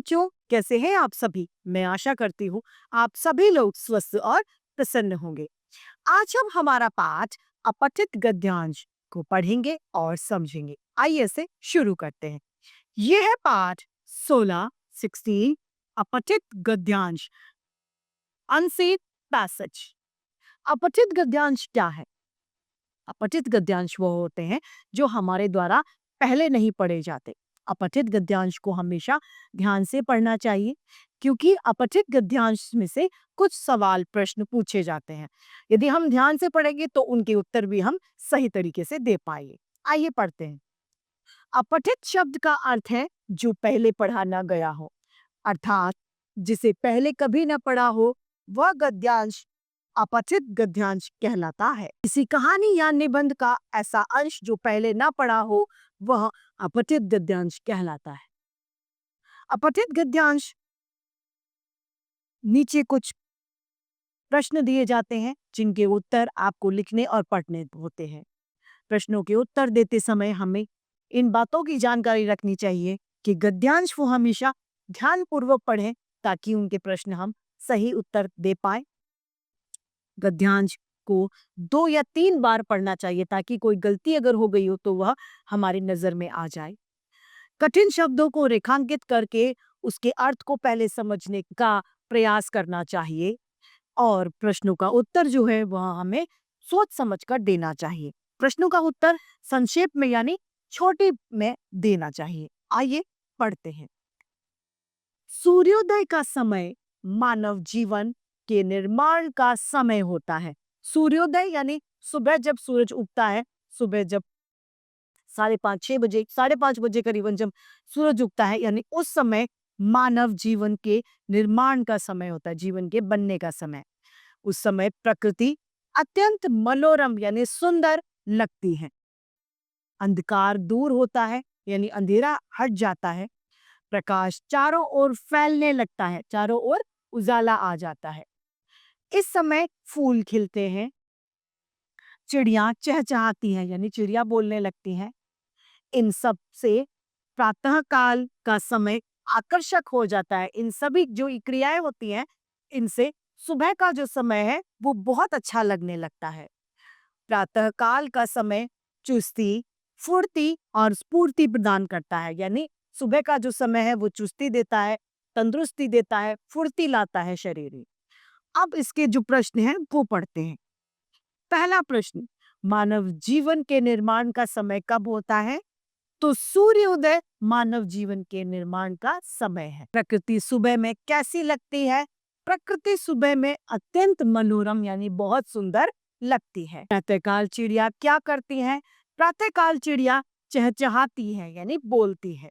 बच्चों, कैसे हैं आप सभी? मैं आशा करती हूँ आप सभी लोग स्वस्थ और प्रसन्न होंगे। आज हम हमारा पाठ अपठित गद्यांश को पढ़ेंगे और समझेंगे। आइए इसे शुरू करते हैं। ये है पाठ 16 अपठित गद्यांश, अनसेड पैसेज। अपठित गद्यांश क्या है? अपठित गद्यांश वो होते हैं जो हमारे द्वारा पहले नहीं पढ़े जाते। अपठित गद्यांश को हमेशा ध्यान से पढ़ना चाहिए, क्योंकि अपठित गद्यांश में से कुछ सवाल प्रश्न पूछे जाते हैं। यदि हम ध्यान से पढ़ेंगे तो उनके उत्तर भी हम सही तरीके से दे पाएंगे। आइए पढ़ते हैं। अपठित शब्द का अर्थ है जो पहले पढ़ा न गया हो, अर्थात जिसे पहले कभी न पढ़ा हो, वह गद्यांश अपठित गद्यांश कहलाता है। किसी कहानी या निबंध का ऐसा अंश जो पहले ना पढ़ा हो, वह अपठित गद्यांश कहलाता है। अपठित गद्यांश नीचे कुछ प्रश्न दिए जाते हैं जिनके उत्तर आपको लिखने और पढ़ने होते हैं। प्रश्नों के उत्तर देते समय हमें इन बातों की जानकारी रखनी चाहिए कि गद्यांश वो हमेशा ध्यानपूर्वक पढ़ें ताकि उनके प्रश्न हम सही उत्तर दे पाए। गद्यांश को 2 या 3 बार पढ़ना चाहिए ताकि कोई गलती अगर हो गई हो तो वह हमारी नजर में आ जाए। कठिन शब्दों को रेखांकित करके उसके अर्थ को पहले समझने का प्रयास करना चाहिए और प्रश्नों का उत्तर जो है वह हमें सोच समझ कर देना चाहिए। प्रश्नों का उत्तर संक्षेप में यानी छोटे में देना चाहिए। आइए पढ़ते हैं। सूर्योदय का समय मानव जीवन के निर्माण का समय होता है। सूर्योदय यानी सुबह जब सूरज उगता है, सुबह जब 5:30-6 बजे, 5:30 बजे करीबन जब सूरज उगता है, यानी उस समय मानव जीवन के निर्माण का समय होता है, जीवन के बनने का समय। उस समय प्रकृति अत्यंत मनोरम यानी सुंदर लगती है। अंधकार दूर होता है यानी अंधेरा हट जाता है। प्रकाश चारों ओर फैलने लगता है, चारों ओर उजाला आ जाता है। इस समय फूल खिलते हैं, चिड़ियां चहचहाती हैं यानी चिड़िया बोलने लगती हैं। इन सब से प्रातः काल का समय आकर्षक हो जाता है। इन सभी जो क्रियाएं होती हैं, इनसे सुबह का जो समय है वो बहुत अच्छा लगने लगता है। प्रातः काल का समय चुस्ती, फुर्ती और स्फूर्ति प्रदान करता है, यानी सुबह का जो समय है वो चुस्ती देता है, तंदुरुस्ती देता है, फुर्ती लाता है शरीर में। अब इसके जो प्रश्न हैं वो पढ़ते हैं। पहला प्रश्न, मानव जीवन के निर्माण का समय कब होता है? तो सूर्योदय मानव जीवन के निर्माण का समय है। प्रकृति सुबह में कैसी लगती है? प्रकृति सुबह में अत्यंत मनोरम यानी बहुत सुंदर लगती है। प्रातःकाल चिड़िया क्या करती हैं? प्रातःकाल चिड़िया चहचहाती है यानी बोलती है।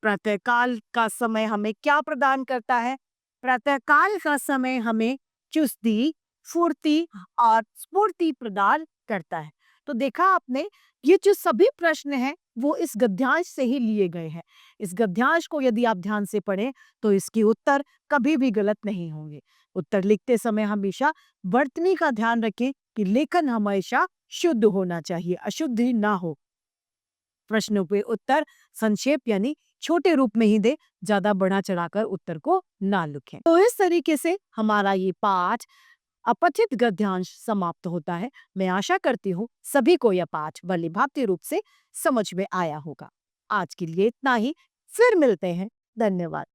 प्रातःकाल का समय हमें क्या प्रदान करता है? प्रातःकाल का समय हमें चुस्ती, फुर्ती और स्फूर्ति प्रदान करता है। तो देखा आपने, ये जो सभी प्रश्न हैं वो इस गद्यांश से ही लिए गए हैं। इस गद्यांश को यदि आप ध्यान से पढ़ें तो इसके उत्तर कभी भी गलत नहीं होंगे। उत्तर लिखते समय हमेशा वर्तनी का ध्यान रखें कि लेखन हमेशा शुद्ध होना चाहिए, अशुद्धि ना हो। प्रश्नों पे उत्तर संक्षेप यानी छोटे रूप में ही दे, ज्यादा बढ़ा चढ़ाकर उत्तर को ना लिखें। तो इस तरीके से हमारा ये पाठ अपठित गद्यांश समाप्त होता है। मैं आशा करती हूँ सभी को यह पाठ भलीभांति रूप से समझ में आया होगा। आज के लिए इतना ही, फिर मिलते हैं। धन्यवाद।